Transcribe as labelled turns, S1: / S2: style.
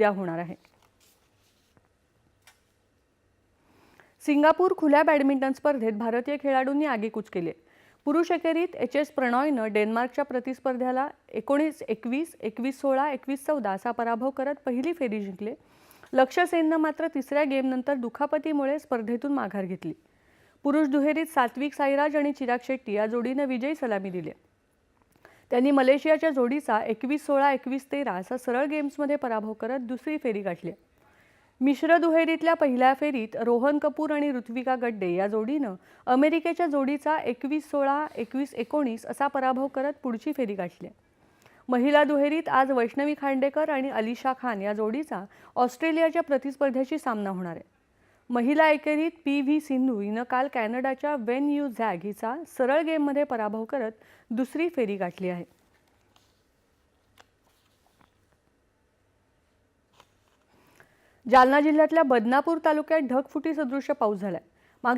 S1: उद्या होणार आहे। सिंगापूर खुल्या बॅडमिंटन स्पर्धेत भारतीय खेळाडूंनी आगेकूच केली। पुरुष एकेरीत एच.एस. प्रणॉयनं डेन्मार्कच्या प्रतिस्पर्ध्याला 19-21, 21-16, 21-14 असा पराभव करत पहिली फेरी जिंकली। लक्ष्य सेननं मात्र तिसऱ्या गेमनंतर दुखापतीमुळे स्पर्धेतून माघार घेतली। पुरुष दुहेरीत सात्विक साईराज आणि चिराग शेट्टी या जोडीनं विजयी सलामी दिली। त्यांनी मलेशियाच्या जोडीचा 21-16, 21-13 असा सरळ गेम्समध्ये पराभव करत दुसरी फेरी गाठली। मिश्र दुहेरीतल्या पहिल्या फेरीत रोहन कपूर आणि ऋत्विका गड्डे या जोडीनं अमेरिकेच्या जोडीचा 21-16, 21-19 असा पराभव करत पुढची फेरी गाठली। महिला दुहेरीत आज वैष्णवी खांडेकर आणि अलिशा खान या जोडीचा ऑस्ट्रेलियाच्या प्रतिस्पर्ध्याशी सामना होणार आहे। महिला एकेरीत पी.व्ही. सिंधू हिनं काल कॅनडाच्या वेन यू झॅग हिचा सरळ गेममध्ये पराभव करत दुसरी फेरी गाठली आहे। जालना जिल्ह्यातल्या बदनापूर तालुक्यात ढगफुटी सदृश्य पाऊस झालाय।